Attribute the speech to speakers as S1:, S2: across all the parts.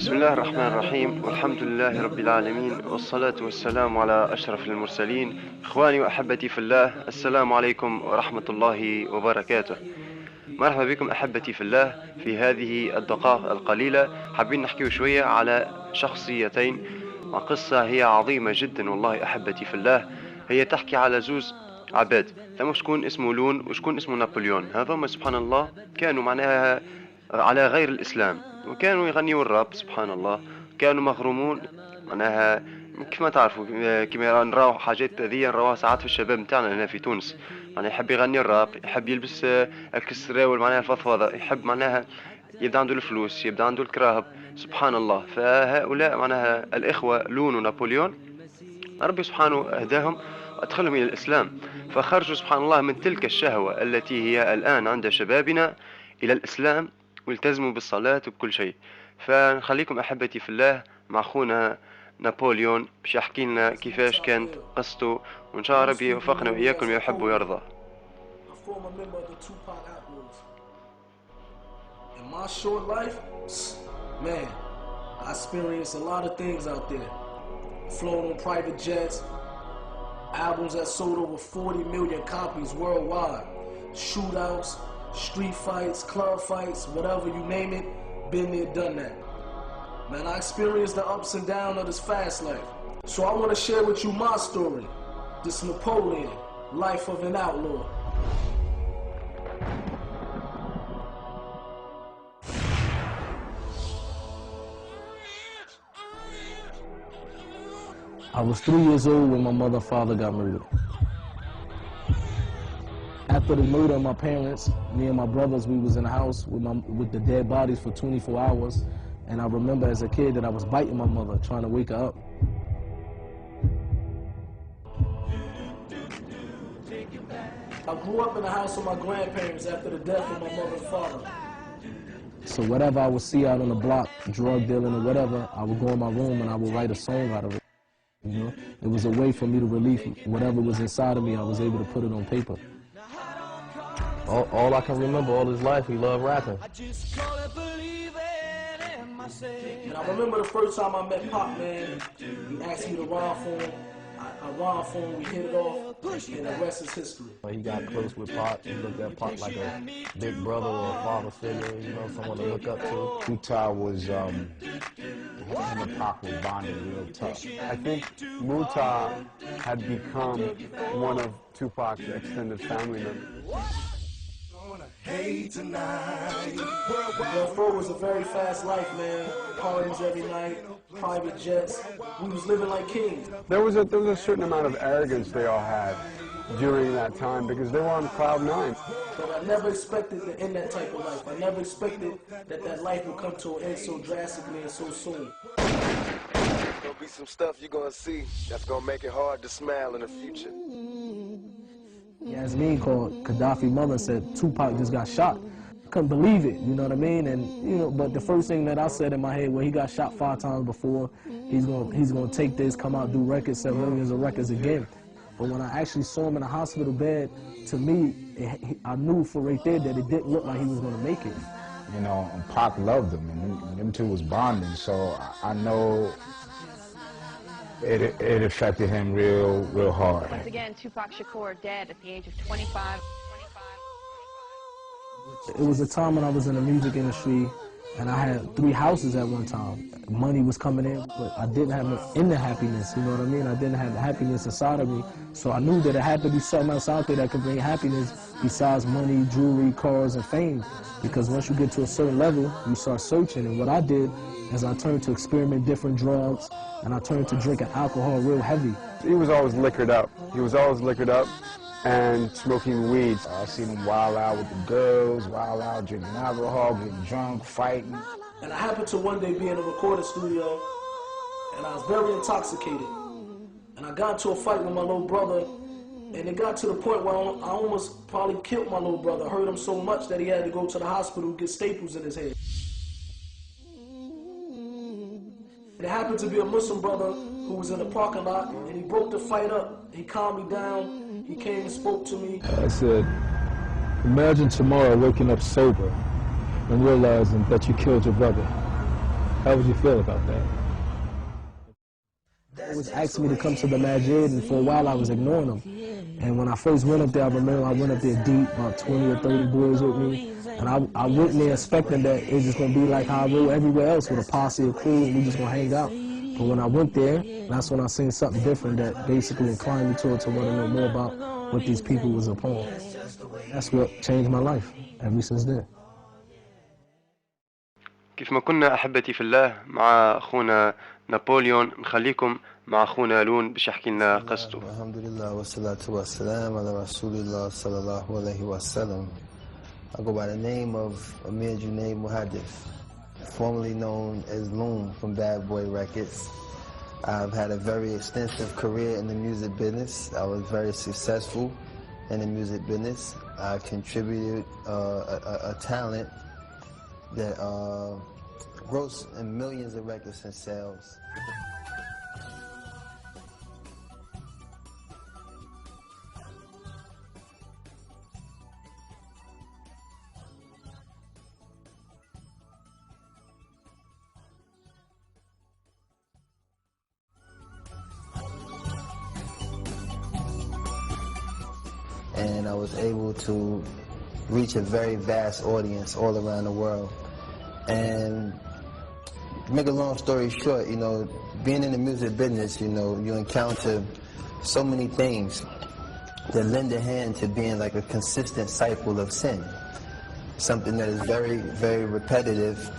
S1: بسم الله الرحمن الرحيم، والحمد لله رب العالمين، والصلاة والسلام على أشرف المرسلين. إخواني وأحبتي في الله، السلام عليكم ورحمة الله وبركاته. مرحبا بكم أحبتي في الله. في هذه الدقائق القليلة حابين نحكي شوية على شخصيتين وقصة هي عظيمة جدا والله أحبتي في الله. هي تحكي على زوز عباد، ثم شكون اسمه لون وشكون اسمه نابليون. هذوما سبحان الله كانوا معناها على غير الإسلام، وكانوا يغنيوا الراب سبحان الله. كانوا مغرومون معناها كما تعرفوا، كما نراو حاجات ذي نراوها ساعات في الشباب نتاعنا هنا في تونس. معناها يحب يغني الراب، يحب يلبس الكسراول معناها الفضفاضة، يحب معناها يبدا عنده الفلوس، يبدا عنده الكراهب سبحان الله. فهؤلاء معناها الإخوة لون ونابليون ربي سبحانه أهداهم وأدخلهم إلى الإسلام، فخرجوا سبحان الله من تلك الشهوة التي هي الآن عند شبابنا إلى الإسلام، والتزموا بالصلاة وبكل شيء. فنخليكم أحبتي في الله مع أخونا نابليون باش يحكي لنا كيفاش كانت قصته، وإن شاء الله ربي يوفقنا وإياكم يحب ويرضى.
S2: In my short life, man, I experienced a lot of things out there. Flown on private jets, albums that sold over 40 million copies worldwide, shootouts, street fights, club fights, whatever you name it, been there, done that. Man, I experienced the ups and downs of this fast life. So I want to share with you my story, this Napoleon, life of an outlaw. I was 3 years old when my mother and father got murdered. After the murder of my parents, me and my brothers, we was in the house with the dead bodies for 24 hours. And I remember as a kid that I was biting my mother, trying to wake her up. I grew up in the house with my grandparents after the death of my mother and father. So whatever I would see out on the block, drug dealing or whatever, I would go in my room and I would write a song out of it. You know, it was a way for me to relieve whatever was inside of me. I was able to put it on paper. All I can remember all his life, he loved rapping. And I remember the first time I met Pop, man, he asked me to rhyme for him. I rhymed for him, we hit it off, and the rest is history. He got close with Pop. He looked at Pop like a big brother or a father figure, you know, someone to look up to.
S3: Muta was, him and Pop were bonded real tough. I think Muta had become one of Tupac's extended family members.
S2: Hey tonight. Before was a very fast life, man. Parties every night, private jets. We was living like kings.
S3: There was a certain amount of arrogance they all had during that time because they were on cloud nine.
S2: But I never expected to end that type of life. I never expected that life would come to an end so drastically and so soon.
S4: There'll be some stuff you're gonna see that's gonna make it hard to smile in the future.
S2: Yasmin called Gaddafi's mother and said Tupac just got shot. I couldn't believe it, you know what I mean? And you know, but the first thing that I said in my head, well, he got shot 5 times before. He's gonna take this, come out, do records, sell millions of records again. But when I actually saw him in a hospital bed, to me, I knew for right there that it didn't look like he was gonna make it.
S3: You know, Pac loved him, and them two was bonding. So I know it affected him real hard.
S5: Once again, Tupac Shakur dead at the age of 25.
S2: It was a time when I was in the music industry, and I had 3 houses at one time. Money was coming in, but I didn't have the inner happiness, you know what I mean? I didn't have the happiness inside of me. So I knew that it had to be something else out there that could bring happiness besides money, jewelry, cars, and fame. Because once you get to a certain level, you start searching. And what I did is I turned to experiment different drugs, and I turned to drinking alcohol real heavy.
S3: He was always liquored up. He was always liquored up and smoking weed. I seen him wild out with the girls, wild out drinking alcohol, getting drunk, fighting.
S2: And I happened to one day be in a recording studio, and I was very intoxicated. And I got into a fight with my little brother, and it got to the point where I almost probably killed my little brother. I hurt him so much that he had to go to the hospital and get staples in his head. And it happened to be a Muslim brother who was in the parking lot, and he broke the fight up. He calmed me down. He came and spoke to me.
S6: I said, imagine tomorrow waking up sober and realizing that you killed your brother.
S2: How would you feel about that? They always asked me to come to the masjid, and for a while I was ignoring them. And when I first went up there, I remember I went up there deep, about 20 or 30 boys with me. And I went there expecting that it was just going to be like how I roll everywhere else with a posse of crew, and we just going to hang out. But when I went there, that's when I seen something different that basically inclined me to want to know more about what these people was upon. That's what changed my life ever since then.
S1: كيف ما كنا أحبتي في الله مع أخونا نابليون، نخليكم مع أخونا لون باش يحكي لنا قصته.
S6: الحمد لله والصلاة والسلام على رسول الله صلى الله عليه وسلم. I go by the name of Amir Junaid Muhaddith, formerly known as Loon from Bad Boy Records. I've had a very extensive career in the music business. I was very successful in the music business. I contributed a talent that grossed in millions of records in sales. And I was able to reach a very vast audience all around the world. And to make a long story short, you know, being in the music business, you know, you encounter so many things that lend a hand to being like a consistent cycle of sin. Something that is very, very repetitive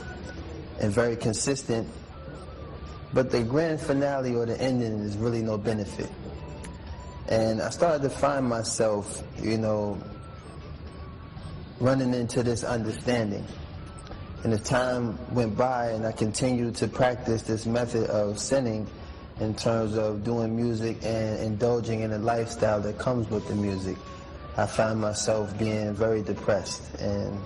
S6: and very consistent, but the grand finale or the ending is really no benefit. And I started to find myself, you know, running into this understanding. And as time went by and I continued to practice this method of sinning in terms of doing music and indulging in the lifestyle that comes with the music, I found myself being very depressed and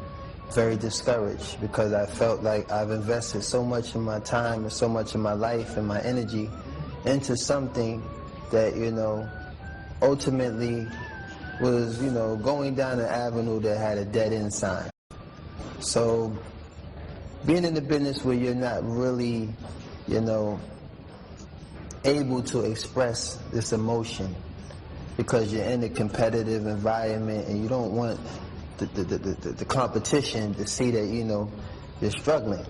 S6: very discouraged because I felt like I've invested so much of my time and so much of my life and my energy into something that, you know, ultimately was, you know, going down an avenue that had a dead-end sign. So being in the business where you're not really, you know, able to express this emotion because you're in a competitive environment and you don't want the competition to see that, you know, you're struggling.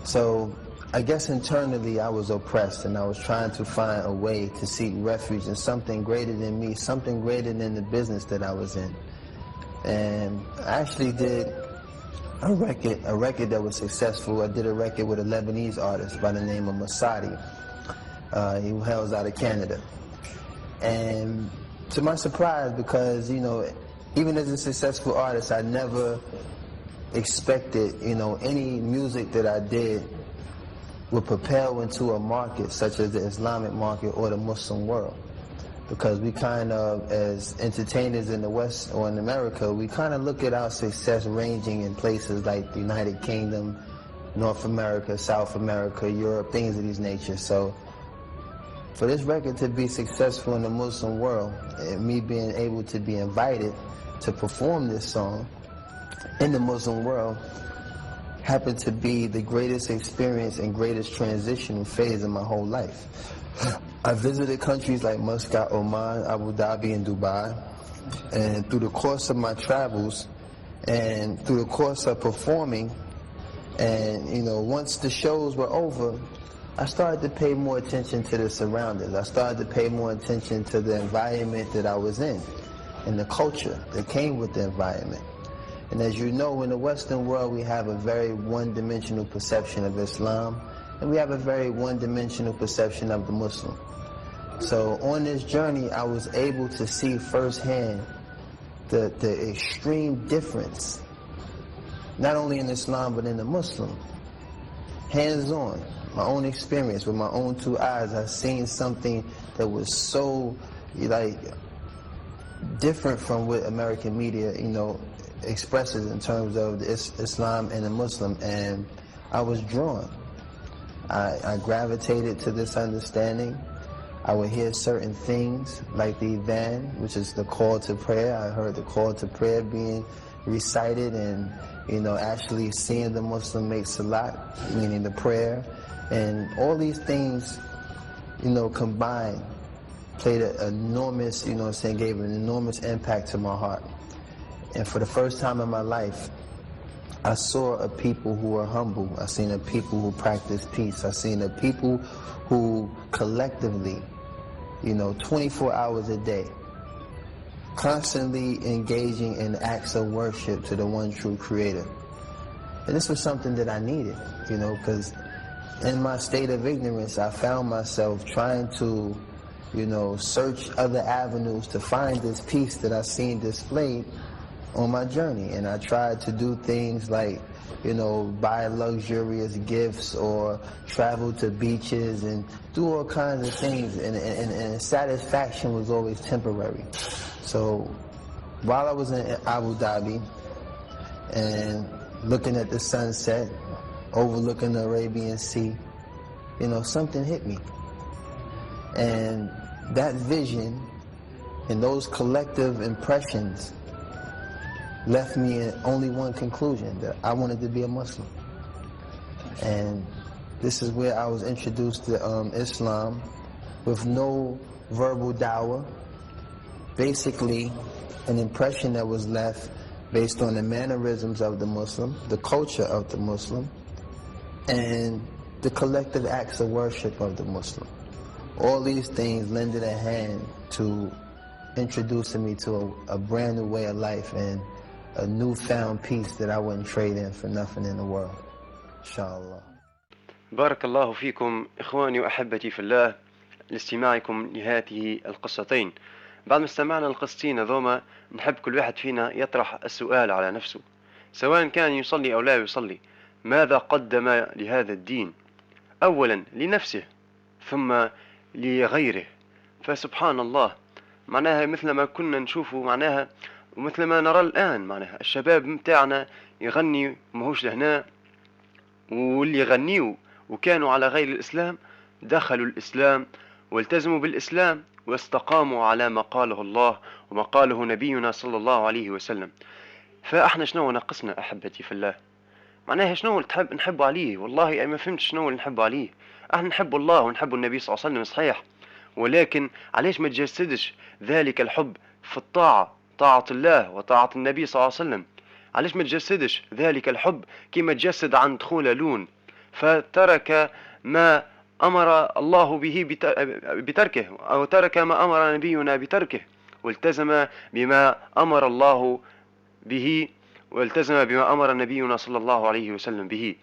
S6: So I guess internally I was oppressed and I was trying to find a way to seek refuge in something greater than me, something greater than the business that I was in. And I actually did a record that was successful. I did a record with a Lebanese artist by the name of Masadi. He hails out of Canada. And to my surprise, because, you know, even as a successful artist, I never expected, you know, any music that I did would propel into a market such as the Islamic market or the Muslim world. Because we kind of, as entertainers in the West or in America, we kind of look at our success ranging in places like the United Kingdom, North America, South America, Europe, things of these nature. So for this record to be successful in the Muslim world, and me being able to be invited to perform this song in the Muslim world, happened to be the greatest experience and greatest transitional phase of my whole life. I visited countries like Muscat, Oman, Abu Dhabi, and Dubai. And through the course of my travels and through the course of performing, and, you know, once the shows were over, I started to pay more attention to the surroundings. I started to pay more attention to the environment that I was in and the culture that came with the environment. And as you know, in the Western world, we have a very one-dimensional perception of Islam, and we have a very one-dimensional perception of the Muslim. So on this journey, I was able to see firsthand the extreme difference, not only in Islam, but in the Muslim. Hands-on, my own experience, with my own two eyes, I've seen something that was so, like, different from what American media, you know, expresses in terms of the Islam and the Muslim, and I was drawn. I gravitated to this understanding. I would hear certain things like the adhan, which is the call to prayer. I heard the call to prayer being recited and, actually seeing the Muslim make salat, meaning the prayer, and all these things, combined, played an enormous, gave an enormous impact to my heart. And for the first time in my life, I saw a people who were humble. I seen a people who practiced peace. I seen a people who collectively, 24 hours a day, constantly engaging in acts of worship to the one true creator. And this was something that I needed, because in my state of ignorance, I found myself trying to, search other avenues to find this peace that I seen displayed on my journey. And I tried to do things like, buy luxurious gifts or travel to beaches and do all kinds of things. And satisfaction was always temporary. So while I was in Abu Dhabi and looking at the sunset, overlooking the Arabian Sea, something hit me. And that vision and those collective impressions left me in only one conclusion, that I wanted to be a Muslim. And this is where I was introduced to Islam with no verbal dawah. Basically, an impression that was left based on the mannerisms of the Muslim, the culture of the Muslim, and the collective acts of worship of the Muslim. All these things lended a hand to introducing me to a brand new way of life and a newfound peace that I wouldn't trade in for nothing in the world. Inshallah.
S1: بارك الله فيكم إخواني وأحبتي في الله لاستماعكم لهذه القصتين. بعد ما استمعنا القصتين هذوما نحب كل واحد فينا يطرح السؤال على نفسه، سواء كان يصلي أو لا يصلي، ماذا قدم لهذا الدين؟ أولا لنفسه ثم لغيره. فسبحان الله، معناها مثل ما كنا نشوفه معناها ومثل ما نرى الآن، معناها الشباب متاعنا يغني ماهوش لهنا، واللي يغنيوا وكانوا على غير الإسلام دخلوا الإسلام والتزموا بالإسلام واستقاموا على ما قاله الله وما قاله نبينا صلى الله عليه وسلم. فاحنا شنو ناقصنا أحبتي في الله؟ معناها شنو اللي تحب نحبوا عليه؟ والله أنا ما فهمت شنو اللي نحبوا عليه. احنا نحب الله ونحب النبي صلى الله عليه وسلم صحيح، ولكن علاش ما تجسدش ذلك الحب في الطاعة، طاعة الله وطاعة النبي صلى الله عليه وسلم؟ علاش ما تجسدش ذلك الحب كما تجسد عند خونا لوون، فترك ما أمر الله به بتركه، أو ترك ما أمر نبينا بتركه، والتزم بما أمر الله به، والتزم بما أمر نبينا صلى الله عليه وسلم به.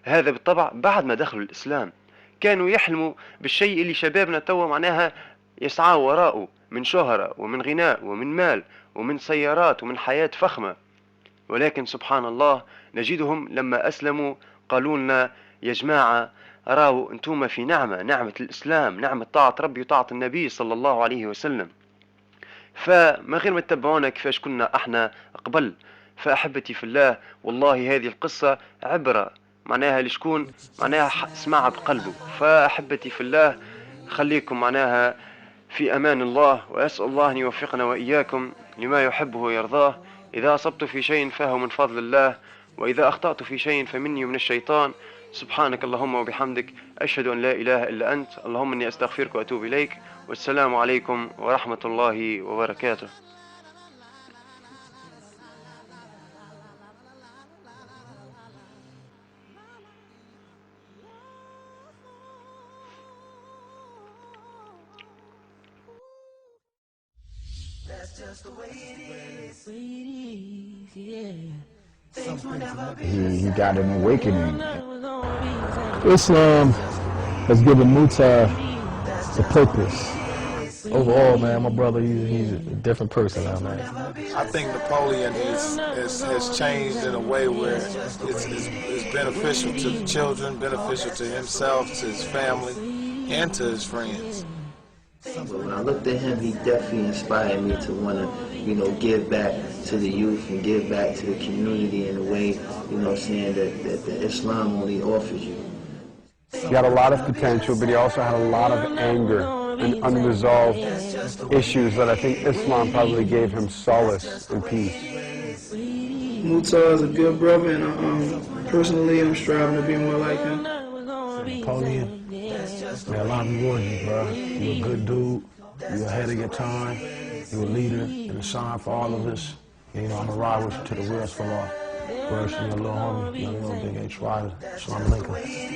S1: هذا بالطبع بعد ما دخلوا الإسلام. كانوا يحلموا بالشيء اللي شبابنا توا معناها يسعوا وراءه من شهرة ومن غناء ومن مال ومن سيارات ومن حياة فخمة، ولكن سبحان الله نجدهم لما أسلموا قالوا لنا يا جماعة راوا أنتم في نعمة الإسلام، نعمة طاعة ربي وطاعة النبي صلى الله عليه وسلم. فما غير ما تتبعونا كيفاش كنا احنا قبل. فأحبتي في الله، والله هذه القصة عبرة معناها لشكون معناها سمعها بقلبه. فأحبتي في الله، خليكم معناها في أمان الله، وأسأل الله أن يوفقنا وإياكم لما يحبه ويرضاه. إذا أصبت في شيء فهو من فضل الله، وإذا أخطأت في شيء فمني ومن الشيطان. سبحانك اللهم وبحمدك، أشهد أن لا إله إلا أنت، اللهم إني أستغفرك وأتوب إليك، والسلام عليكم ورحمة الله وبركاته.
S7: That's just the way it is. Yeah.
S3: He got an awakening.
S8: Islam has given Muta a purpose. Overall, man, my brother, he's a different person now, man.
S9: I think Napoleon has changed in a way where it's beneficial to the children, beneficial to himself, to his family, and to his friends.
S6: When I looked at him, he definitely inspired me to want to, give back to the youth and give back to the community in a way, saying that Islam only offers you.
S3: He had a lot of potential, but he also had a lot of anger and unresolved issues that I think Islam probably gave him solace and peace.
S2: Mutar is a good brother, and personally, I'm striving to be more like him.
S8: Napoleon, man, a lot of reward you, bro. You're a good dude. You're ahead of your time. You're a leader and a sign for all of us. And, you know, I'm going to ride with you till the wheels fall off. Where's your little homie, young Big H Rider, Shalom Alaikum.